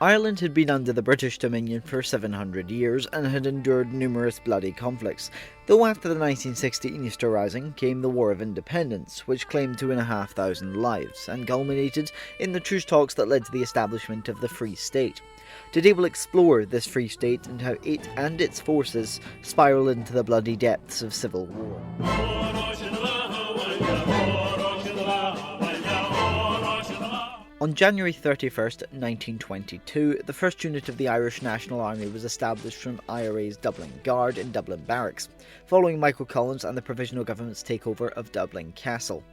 Ireland had been under the British Dominion for 700 years and had endured numerous bloody conflicts, though after the 1916 Easter Rising came the War of Independence, which claimed 2,500 lives and culminated in the truce talks that led to the establishment of the Free State. Today we'll explore this Free State and how it and its forces spiraled into the bloody depths of civil war. On January 31st, 1922, the first unit of the Irish National Army was established from IRA's Dublin Guard in Dublin Barracks, following Michael Collins and the Provisional Government's takeover of Dublin Castle.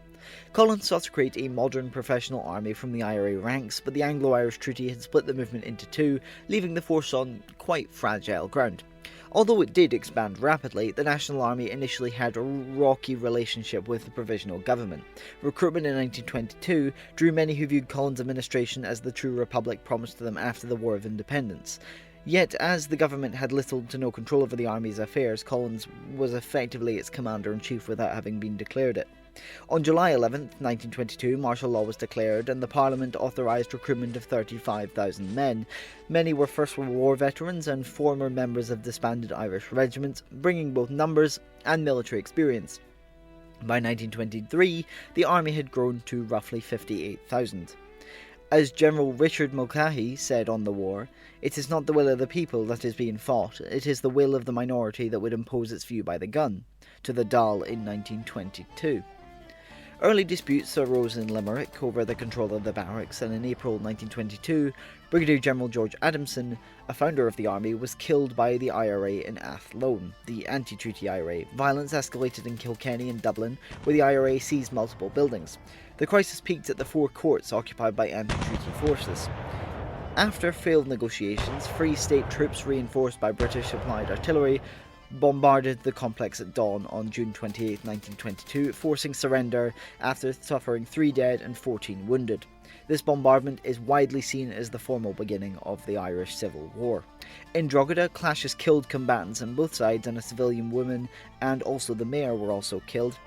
Collins sought to create a modern professional army from the IRA ranks, but the Anglo-Irish Treaty had split the movement into two, leaving the force on quite fragile ground. Although it did expand rapidly, the National Army initially had a rocky relationship with the Provisional Government. Recruitment in 1922 drew many who viewed Collins' administration as the true republic promised to them after the War of Independence. Yet, as the government had little to no control over the army's affairs, Collins was effectively its commander-in-chief without having been declared it. On July 11, 1922, martial law was declared and the Parliament authorised recruitment of 35,000 men. Many were First World War veterans and former members of disbanded Irish regiments, bringing both numbers and military experience. By 1923, the army had grown to roughly 58,000. As General Richard Mulcahy said on the war, "It is not the will of the people that is being fought, it is the will of the minority that would impose its view by the gun," to the Dáil in 1922. Early disputes arose in Limerick over the control of the barracks, and in April 1922, Brigadier General George Adamson, a founder of the army, was killed by the IRA in Athlone, the anti-treaty IRA. Violence escalated in Kilkenny and Dublin, where the IRA seized multiple buildings. The crisis peaked at the four courts occupied by anti-treaty forces. After failed negotiations, Free State troops, reinforced by British applied artillery, bombarded the complex at dawn on June 28, 1922, forcing surrender after suffering 3 dead and 14 wounded. This bombardment is widely seen as the formal beginning of the Irish Civil War. In Drogheda, clashes killed combatants on both sides, and a civilian woman and also the mayor were also killed.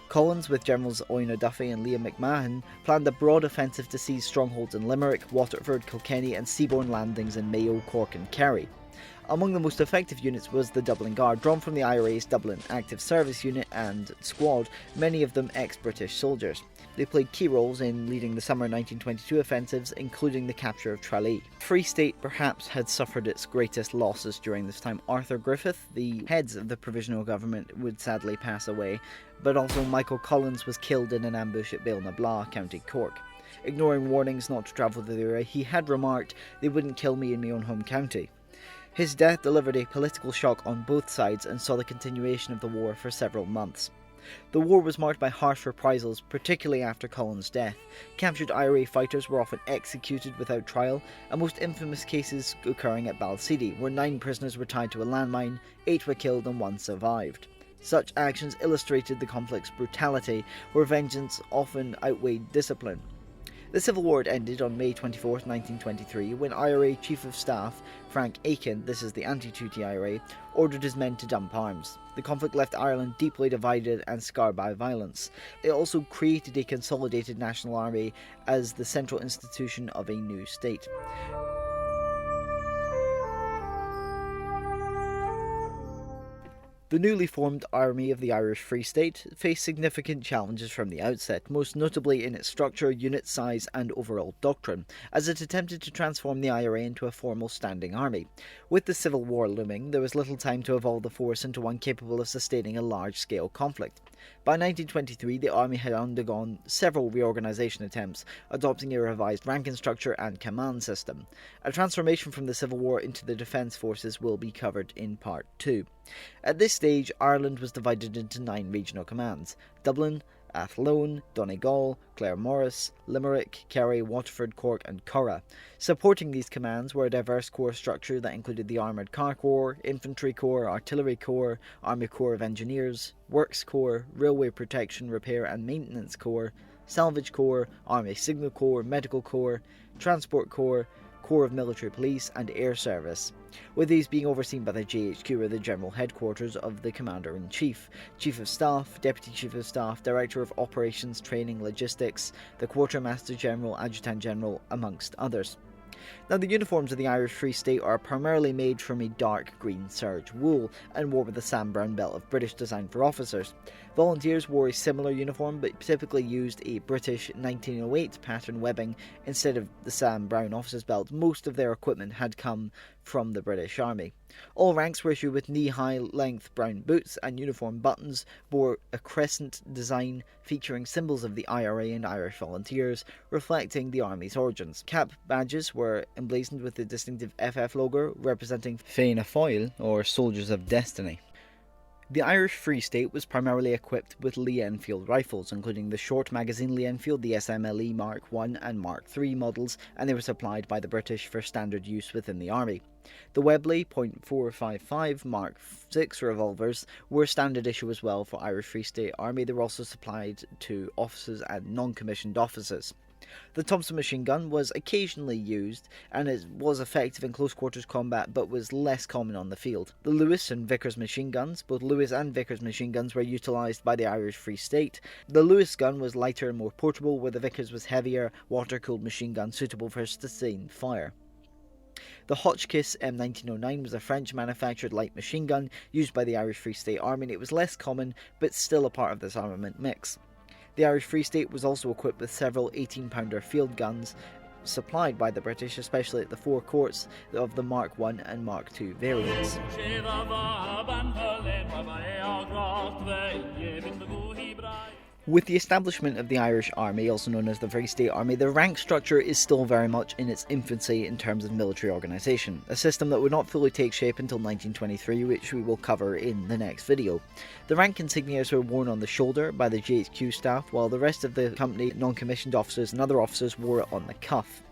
Collins, with Generals Oina Duffy and Liam McMahon, planned a broad offensive to seize strongholds in Limerick, Waterford, Kilkenny and seaborne landings in Mayo, Cork and Kerry. Among the most effective units was the Dublin Guard, drawn from the IRA's Dublin Active Service Unit and Squad, many of them ex-British soldiers. They played key roles in leading the summer 1922 offensives, including the capture of Tralee. Free State perhaps had suffered its greatest losses during this time. Arthur Griffith, the heads of the Provisional Government, would sadly pass away, but also Michael Collins was killed in an ambush at Ballinabla, County Cork. Ignoring warnings not to travel to the area, he had remarked, "They wouldn't kill me in my own home county." His death delivered a political shock on both sides and saw the continuation of the war for several months. The war was marked by harsh reprisals, particularly after Collins' death. Captured IRA fighters were often executed without trial, and most infamous cases occurring at Balsidi, where 9 prisoners were tied to a landmine, 8 were killed and 1 survived. Such actions illustrated the conflict's brutality, where vengeance often outweighed discipline. The Civil War had ended on May 24, 1923, when IRA Chief of Staff Frank Aiken, this is the anti-treaty IRA, ordered his men to dump arms. The conflict left Ireland deeply divided and scarred by violence. It also created a consolidated national army as the central institution of a new state. The newly formed Army of the Irish Free State faced significant challenges from the outset, most notably in its structure, unit size and overall doctrine, as it attempted to transform the IRA into a formal standing army. With the Civil War looming, there was little time to evolve the force into one capable of sustaining a large-scale conflict. By 1923, the army had undergone several reorganisation attempts, adopting a revised ranking structure and command system. A transformation from the Civil War into the Defence Forces will be covered in Part 2. At this stage, Ireland was divided into 9 regional commands: Dublin, Athlone, Donegal, Claremorris, Limerick, Kerry, Waterford, Cork and Curra. Supporting these commands were a diverse corps structure that included the Armoured Car Corps, Infantry Corps, Artillery Corps, Army Corps of Engineers, Works Corps, Railway Protection, Repair and Maintenance Corps, Salvage Corps, Army Signal Corps, Medical Corps, Transport Corps, Corps of Military Police and Air Service, with these being overseen by the GHQ, or the General Headquarters of the Commander-in-Chief, Chief of Staff, Deputy Chief of Staff, Director of Operations, Training, Logistics, the Quartermaster General, Adjutant General, amongst others. Now, the uniforms of the Irish Free State are primarily made from a dark green serge wool and wore with a Sam-Brown belt of British design for officers. Volunteers wore a similar uniform but typically used a British 1908 pattern webbing instead of the Sam-Brown officer's belt. Most of their equipment had come from the British Army. All ranks were issued with knee-high length brown boots, and uniform buttons bore a crescent design featuring symbols of the IRA and Irish Volunteers, reflecting the Army's origins. Cap badges were emblazoned with the distinctive FF logo representing Fianna Fáil, or Soldiers of Destiny. The Irish Free State was primarily equipped with Lee Enfield rifles, including the short magazine Lee Enfield, the SMLE Mark I and Mark III models, and they were supplied by the British for standard use within the Army. The Webley .455 Mark VI revolvers were standard issue as well for Irish Free State Army. They were also supplied to officers and non-commissioned officers. The Thompson machine gun was occasionally used, and it was effective in close quarters combat but was less common on the field. The Lewis and Vickers machine guns, both Lewis and Vickers machine guns, were utilised by the Irish Free State. The Lewis gun was lighter and more portable, where the Vickers was heavier, water-cooled machine gun suitable for sustained fire. The Hotchkiss M1909 was a French-manufactured light machine gun used by the Irish Free State Army, and it was less common but still a part of this armament mix. The Irish Free State was also equipped with several 18-pounder field guns supplied by the British, especially at the forecourts of the Mark I and Mark II variants. With the establishment of the Irish Army, also known as the Free State Army, the rank structure is still very much in its infancy in terms of military organisation, a system that would not fully take shape until 1923, which we will cover in the next video. The rank insignias were worn on the shoulder by the GHQ staff, while the rest of the company, non-commissioned officers and other officers wore it on the cuff.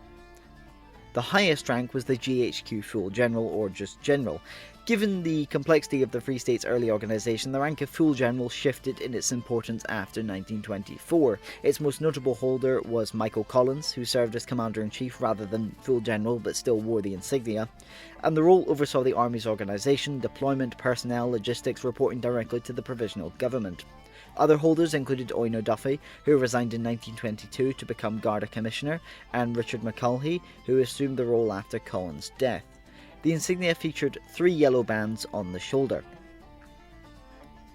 The highest rank was the GHQ Full General, or just General. Given the complexity of the Free State's early organisation, the rank of Full General shifted in its importance after 1924. Its most notable holder was Michael Collins, who served as Commander-in-Chief rather than Full General but still wore the insignia, and the role oversaw the Army's organisation, deployment, personnel, logistics, reporting directly to the Provisional Government. Other holders included Owen O'Duffy, who resigned in 1922 to become Garda Commissioner, and Richard McCulhey, who assumed the role after Collins' death. The insignia featured 3 yellow bands on the shoulder.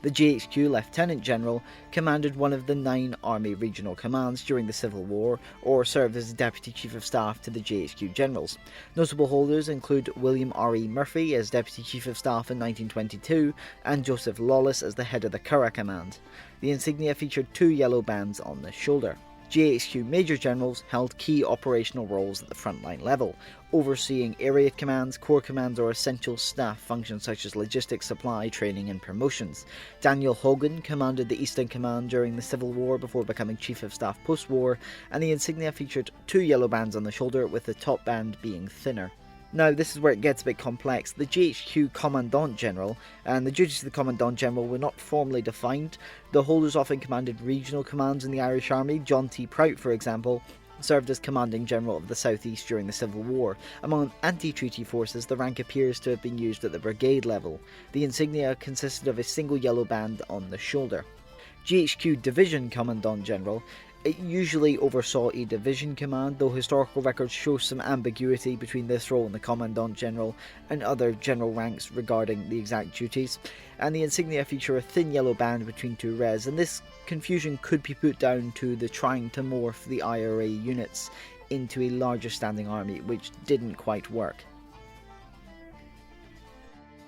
The GHQ Lieutenant General commanded one of the 9 Army regional commands during the Civil War, or served as the Deputy Chief of Staff to the GHQ Generals. Notable holders include William R.E. Murphy as Deputy Chief of Staff in 1922, and Joseph Lawless as the head of the Curragh Command. The insignia featured 2 yellow bands on the shoulder. GHQ Major Generals held key operational roles at the frontline level, overseeing area commands, corps commands, or essential staff functions such as logistics, supply, training and promotions. Daniel Hogan commanded the Eastern Command during the Civil War before becoming Chief of Staff post-war, and the insignia featured 2 yellow bands on the shoulder, with the top band being thinner. Now, this is where it gets a bit complex. The GHQ Commandant General and the duties of the Commandant General were not formally defined. The holders often commanded regional commands in the Irish Army. John T. Prout, for example, served as Commanding General of the South East during the Civil War. Among anti-treaty forces, the rank appears to have been used at the brigade level. The insignia consisted of a single yellow band on the shoulder. GHQ Division Commandant General. It usually oversaw a division command, though historical records show some ambiguity between this role and the Commandant General and other general ranks regarding the exact duties, and the insignia feature a thin yellow band between 2 res, and this confusion could be put down to the trying to morph the IRA units into a larger standing army, which didn't quite work.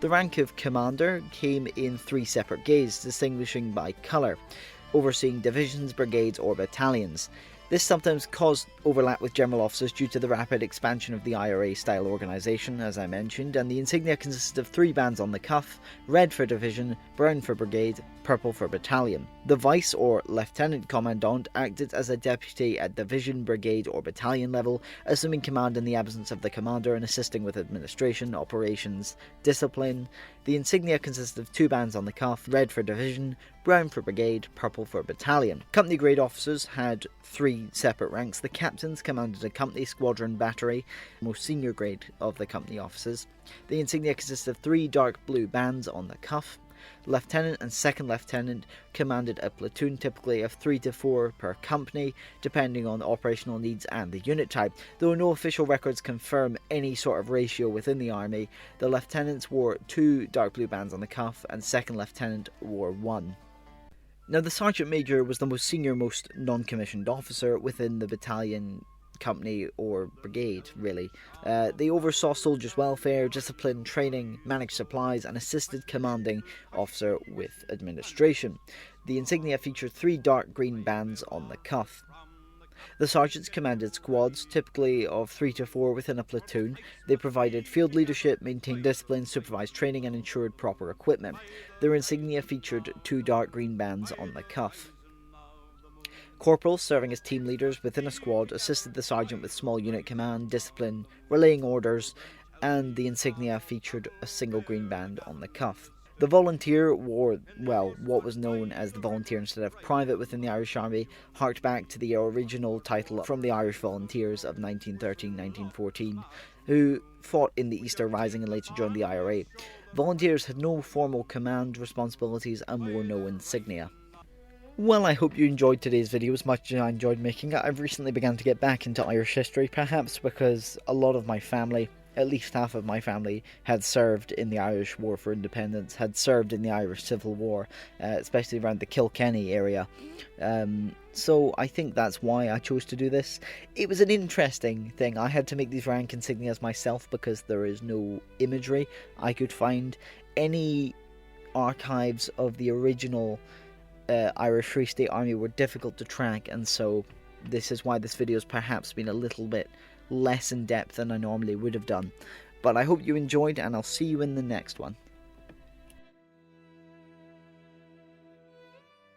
The rank of Commander came in 3 separate grades, distinguishing by colour, overseeing divisions, brigades or battalions. This sometimes caused overlap with general officers due to the rapid expansion of the IRA-style organisation, as I mentioned, and the insignia consisted of 3 bands on the cuff, red for division, brown for brigade, purple for battalion. The Vice or Lieutenant Commandant acted as a deputy at division, brigade or battalion level, assuming command in the absence of the commander and assisting with administration, operations, discipline. The insignia consisted of 2 bands on the cuff, red for division, brown for brigade, purple for battalion. Company grade officers had 3 separate ranks. The captains commanded a company, squadron, battery, most senior grade of the company officers. The insignia consisted of 3 dark blue bands on the cuff. Lieutenant and second lieutenant commanded a platoon, typically of 3 to 4 per company, depending on the operational needs and the unit type. Though no official records confirm any sort of ratio within the army, the lieutenants wore 2 dark blue bands on the cuff and second lieutenant wore 1. Now, the sergeant major was the most senior, most non-commissioned officer within the battalion, company or brigade, really. They oversaw soldiers' welfare, discipline, training, managed supplies, and assisted commanding officer with administration. The insignia featured 3 dark green bands on the cuff. The sergeants commanded squads, typically of 3 to 4 within a platoon. They provided field leadership, maintained discipline, supervised training, and ensured proper equipment. Their insignia featured 2 dark green bands on the cuff. Corporals, serving as team leaders within a squad, assisted the sergeant with small unit command, discipline, relaying orders, and the insignia featured a single green band on the cuff. The volunteer wore, well, what was known as the volunteer instead of private within the Irish Army, harked back to the original title from the Irish Volunteers of 1913-1914, who fought in the Easter Rising and later joined the IRA. Volunteers had no formal command responsibilities and wore no insignia. Well, I hope you enjoyed today's video as much as I enjoyed making it. I've recently begun to get back into Irish history, perhaps because a lot of my family, at least half of my family, had served in the Irish War for Independence, had served in the Irish Civil War, especially around the Kilkenny area. So I think that's why I chose to do this. It was an interesting thing. I had to make these rank insignias myself because there is no imagery I could find. Any archives of the original Irish Free State Army were difficult to track, and so this is why this video has perhaps been a little bit less in depth than I normally would have done. But I hope you enjoyed, and I'll see you in the next one.